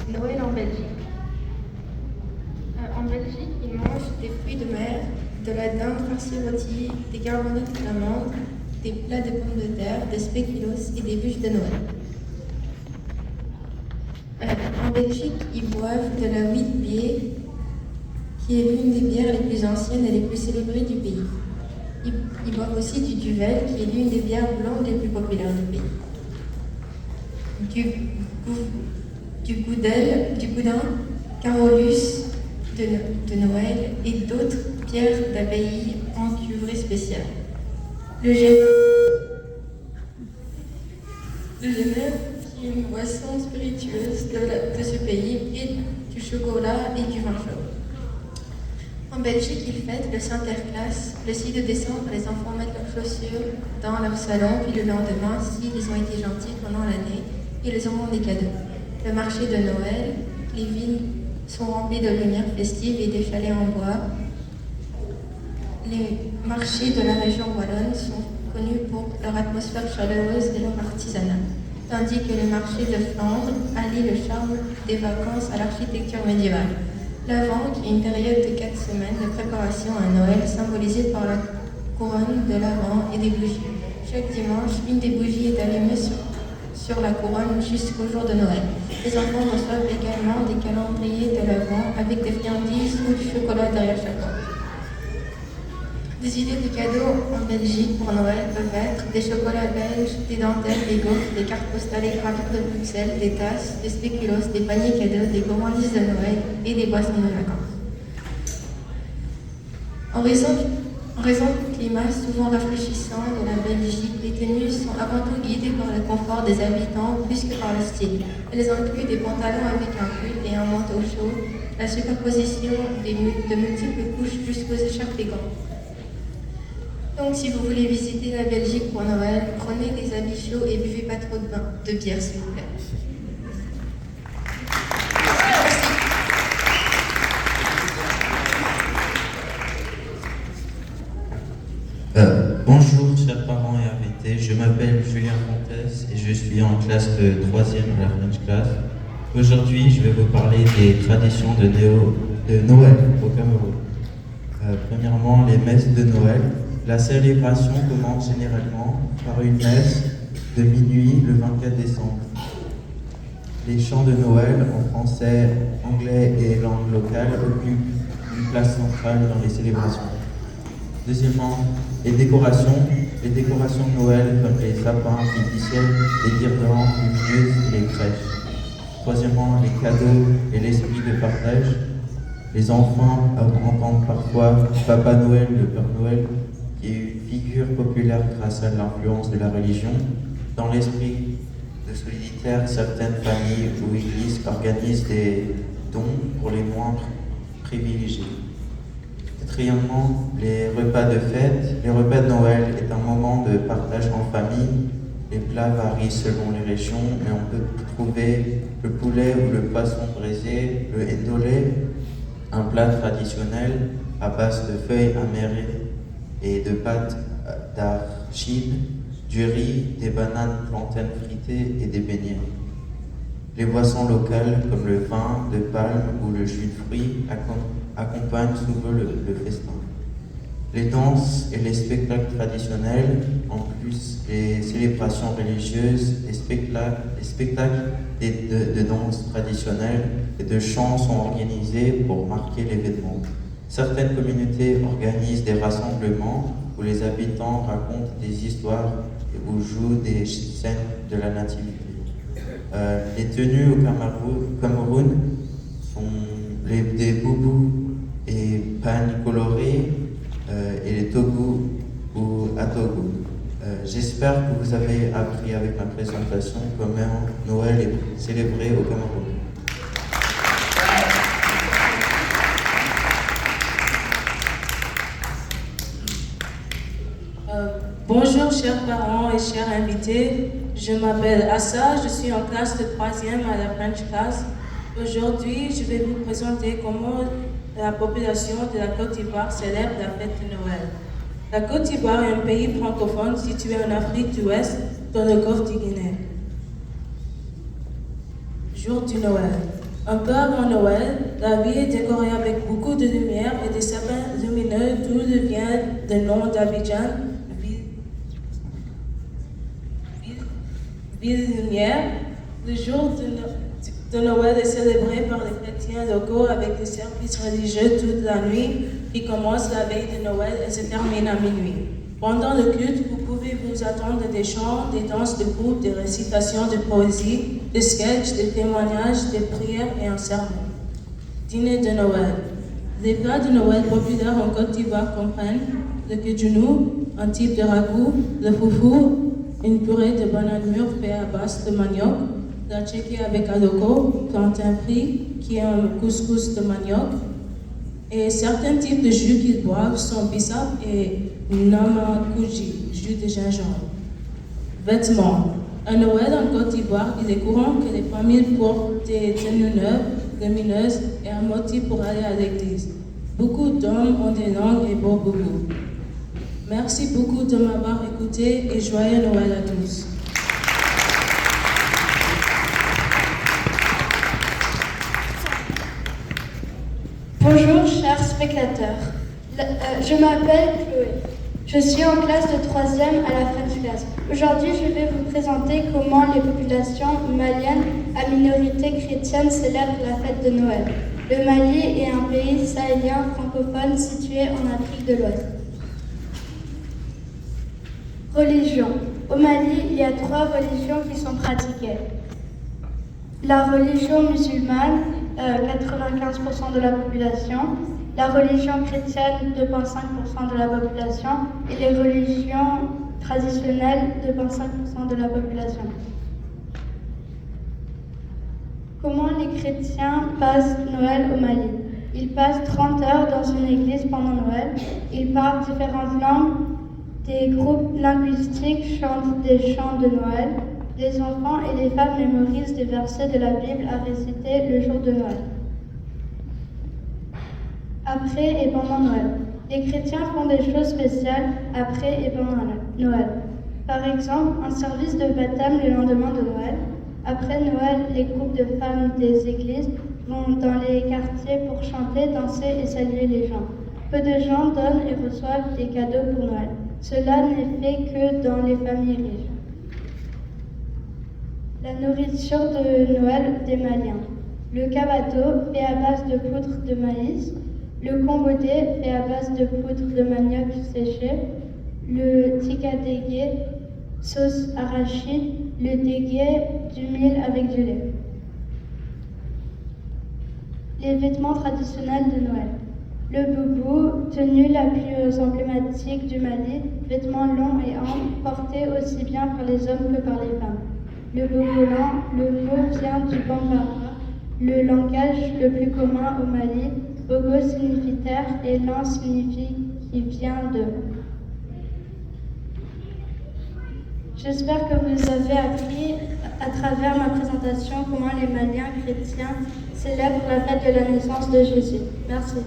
Noël en Belgique. En Belgique, ils mangent des fruits de mer, de la dinde farcie rôtie, des carbonades d'amandes, des plats de pommes de terre, des spéculoos et des bûches de Noël. En Belgique, ils boivent de la Witbier, qui est l'une des bières les plus anciennes et les plus célébrées du pays. Ils boivent aussi du Duvel, qui est l'une des bières blondes les plus populaires du pays. Du Goudin, Carolus de Noël et d'autres bières d'abbaye en cuverie spéciale. Le Genève, qui est une boisson spiritueuse de ce pays, et du chocolat et du vin chaud. En Belgique, ils fêtent le Sinterklaas. Le 6 décembre, les enfants mettent leurs chaussures dans leur salon, puis le lendemain, s'ils ont été gentils pendant l'année, ils auront des cadeaux. Le marché de Noël, les villes sont remplies de lumières festives et des chalets en bois. Les marchés de la région wallonne sont connus pour leur atmosphère chaleureuse et leur artisanat, tandis que les marchés de Flandre allient le charme des vacances à l'architecture médiévale. L'Avent, qui est une période de 4 semaines de préparation à Noël, symbolisée par la couronne de l'Avent et des bougies. Chaque dimanche, une des bougies est allumée sur la couronne jusqu'au jour de Noël. Les enfants reçoivent également des calendriers de l'Avent avec des friandises ou du chocolat derrière chaque porte. Des idées de cadeaux en Belgique pour Noël peuvent être des chocolats belges, des dentelles, des gaufres, des cartes postales et gravures de Bruxelles, des tasses, des spéculoos, des paniers cadeaux, des gourmandises de Noël et des boissons de vacances. En raison du climat souvent rafraîchissant de la Belgique, les tenues sont avant tout guidées par le confort des habitants plus que par le style. Elles incluent des pantalons avec un pull et un manteau chaud, la superposition de multiples couches jusqu'aux écharpes et gants. Donc, si vous voulez visiter la Belgique pour Noël, prenez des habits chauds et buvez pas trop de bière, s'il vous plaît. Bonjour, chers parents et invités. Je m'appelle Julien Fontes et je suis en classe de 3e à la French Class. Aujourd'hui, je vais vous parler des traditions de Noël au Cameroun. Premièrement, les messes de Noël. La célébration commence généralement par une messe de minuit le 24 décembre. Les chants de Noël en français, anglais et langue locale occupent une place centrale dans les célébrations. Deuxièmement, les décorations de Noël comme les sapins artificiels, les guirlandes lumineuses et les crèches. Troisièmement, les cadeaux et l'esprit de partage. Les enfants entendent parfois Papa Noël, le Père Noël, qui est une figure populaire grâce à l'influence de la religion. Dans l'esprit de solitaire, certaines familles ou églises organisent des dons pour les moins privilégiés. Quatrièmement, les repas de fête. Les repas de Noël est un moment de partage en famille. Les plats varient selon les régions, mais on peut trouver le poulet ou le poisson braisé, le ndolé, un plat traditionnel à base de feuilles amérées et de pâtes d'arachide, du riz, des bananes plantaines fritées et des beignets. Les boissons locales comme le vin de palme ou le jus de fruits accompagnent souvent le festin. Les danses et les spectacles traditionnels, en plus les célébrations religieuses, les spectacles de danse traditionnelles et de chants sont organisés pour marquer l'événement. Certaines communautés organisent des rassemblements où les habitants racontent des histoires ou jouent des scènes de la nativité. Les tenues au Cameroun sont des boubous et pagnes colorés et les togus ou atogus. J'espère que vous avez appris avec ma présentation comment Noël est célébré au Cameroun. Bonjour chers parents et chers invités, je m'appelle Assa, je suis en classe de 3e à la French Class. Aujourd'hui, je vais vous présenter comment la population de la Côte d'Ivoire célèbre la fête de Noël. La Côte d'Ivoire est un pays francophone situé en Afrique de l'Ouest, dans le golfe du Guinée. Jour du Noël. Un peu avant Noël, la ville est décorée avec beaucoup de lumière et des sapins lumineux, d'où vient le nom d'Abidjan, ville lumière. Le jour de Noël est célébré par les chrétiens locaux avec des services religieux toute la nuit qui commencent la veille de Noël et se terminent à minuit. Pendant le culte, vous pouvez vous attendre à des chants, des danses de groupe, des récitations de poésie, des sketchs, des témoignages, des prières et un sermon. Dîner de Noël. Les plats de Noël populaires en Côte d'Ivoire comprennent le kidjounou, un type de ragoût, le foufou, une purée de bananes mûres faite à base de manioc, la tchéké avec aloko, plantain frit, qui est un couscous de manioc, et certains types de jus qu'ils boivent sont bissap et namakuji, jus de gingembre. Vêtements. À Noël en Côte d'Ivoire, il est courant que les familles portent des tenues neuves, lumineuses et un motif pour aller à l'église. Beaucoup d'hommes ont des langues et beaux boubous. Merci beaucoup de m'avoir écouté et joyeux Noël à tous. Bonjour chers spectateurs, je m'appelle Chloé. Je suis en classe de 3e à la French Class. Aujourd'hui, je vais vous présenter comment les populations maliennes à minorité chrétienne célèbrent la fête de Noël. Le Mali est un pays sahélien francophone situé en Afrique de l'Ouest. Religion. Au Mali, il y a 3 religions qui sont pratiquées. La religion musulmane, 95% de la population, la religion chrétienne, 2,5% de la population, et les religions traditionnelles, 2,5% de la population. Comment les chrétiens passent Noël au Mali? Ils passent 30 heures dans une église pendant Noël. Ils parlent différentes langues. Des groupes linguistiques chantent des chants de Noël. Les enfants et les femmes mémorisent des versets de la Bible à réciter le jour de Noël. Après et pendant Noël. Les chrétiens font des choses spéciales après et pendant Noël. Par exemple, un service de baptême le lendemain de Noël. Après Noël, les groupes de femmes des églises vont dans les quartiers pour chanter, danser et saluer les gens. Peu de gens donnent et reçoivent des cadeaux pour Noël. Cela n'est fait que dans les familles riches. La nourriture de Noël des Maliens. Le kabato, fait à base de poudre de maïs. Le komboté, fait à base de poudre de manioc séché. Le tikadégué, sauce arachide. Le dégué, du mil avec du lait. Les vêtements traditionnels de Noël. Le boubou, tenue la plus emblématique du Mali, vêtements longs et amples, portés aussi bien par les hommes que par les femmes. Le bogolan, le mot vient du bambara, le langage le plus commun au Mali. Bogo signifie terre et lan signifie qui vient de. J'espère que vous avez appris à travers ma présentation comment les Maliens chrétiens célèbrent la fête de la naissance de Jésus. Merci.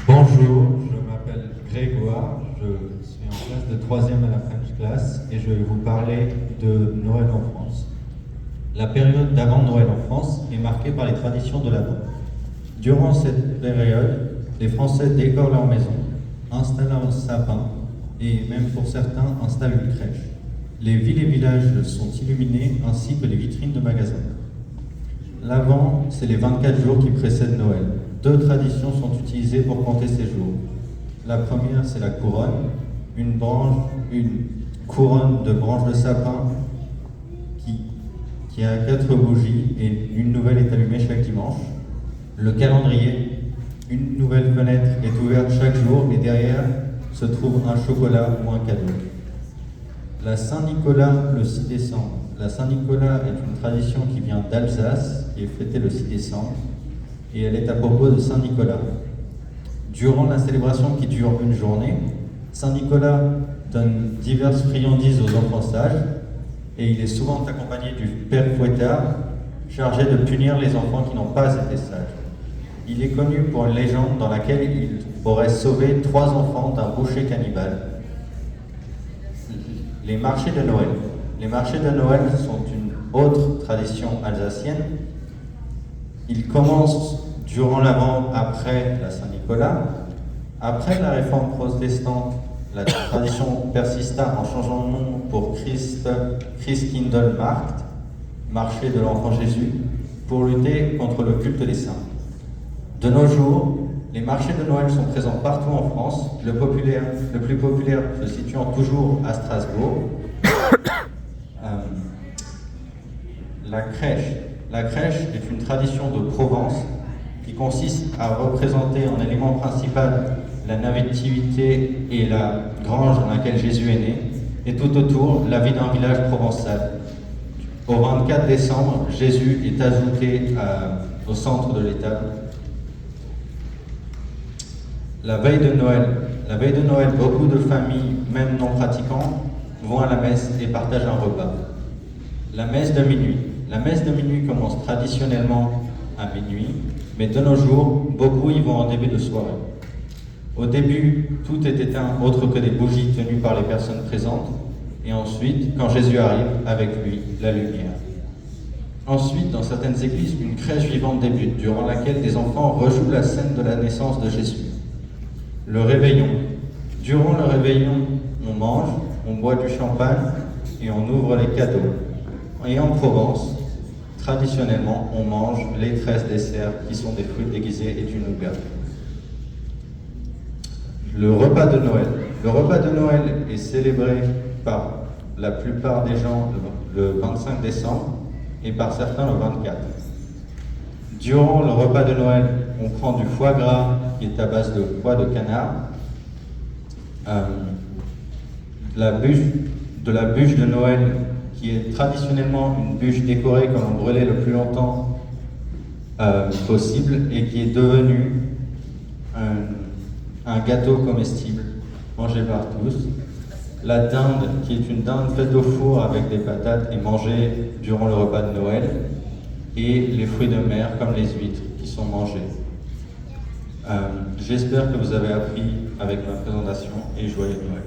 Bonjour, je m'appelle Grégoire, je suis en classe de 3e à la French Class et je vais vous parler de Noël en France. La période d'avant Noël en France est marquée par les traditions de l'Avent. Durant cette période, les Français décorent leur maison, installent un sapin et même pour certains installent une crèche. Les villes et villages sont illuminés ainsi que les vitrines de magasins. L'Avent, c'est les 24 jours qui précèdent Noël. 2 traditions sont utilisées pour compter ces jours. La première, c'est la couronne, une couronne de branches de sapin qui a 4 bougies et une nouvelle est allumée chaque dimanche. Le calendrier, une nouvelle fenêtre est ouverte chaque jour et derrière se trouve un chocolat ou un cadeau. La Saint-Nicolas, le 6 décembre. La Saint-Nicolas est une tradition qui vient d'Alsace, qui est fêtée le 6 décembre, et elle est à propos de Saint-Nicolas. Durant la célébration qui dure une journée, Saint-Nicolas donne diverses friandises aux enfants sages, et il est souvent accompagné du père fouettard, chargé de punir les enfants qui n'ont pas été sages. Il est connu pour une légende dans laquelle il aurait sauvé 3 enfants d'un boucher cannibale. Les marchés de Noël. Les marchés de Noël sont une autre tradition alsacienne. Ils commencent durant l'Avent, après la Saint-Nicolas. Après la réforme protestante, la tradition persista en changeant de nom pour Christkindlmarkt, marché de l'enfant Jésus, pour lutter contre le culte des saints. De nos jours, les marchés de Noël sont présents partout en France, le plus populaire se situant toujours à Strasbourg. La crèche. La crèche est une tradition de Provence qui consiste à représenter en élément principal la nativité et la grange dans laquelle Jésus est né, et tout autour la vie d'un village provençal. Au 24 décembre, Jésus est ajouté au centre de l'étable. La veille de Noël. La veille de Noël, beaucoup de familles, même non pratiquantes, vont à la messe et partagent un repas. La messe de minuit. La messe de minuit commence traditionnellement à minuit, mais de nos jours, beaucoup y vont en début de soirée. Au début, tout est éteint autre que des bougies tenues par les personnes présentes, et ensuite, quand Jésus arrive, avec lui, la lumière. Ensuite, dans certaines églises, une crèche vivante débute, durant laquelle des enfants rejouent la scène de la naissance de Jésus. Le réveillon. Durant le réveillon, on mange, on boit du champagne et on ouvre les cadeaux. Et en Provence, traditionnellement, on mange les 13 desserts qui sont des fruits déguisés et du nougat. Le repas de Noël. Le repas de Noël est célébré par la plupart des gens le 25 décembre et par certains le 24. Durant le repas de Noël, on prend du foie gras qui est à base de foie de canard, de la bûche de Noël qui est traditionnellement une bûche décorée comme on brûlait le plus longtemps possible et qui est devenue un gâteau comestible mangé par tous. La dinde, qui est une dinde faite au four avec des patates et mangée durant le repas de Noël. Et les fruits de mer, comme les huîtres, qui sont mangés. J'espère que vous avez appris avec ma présentation et joyeux Noël.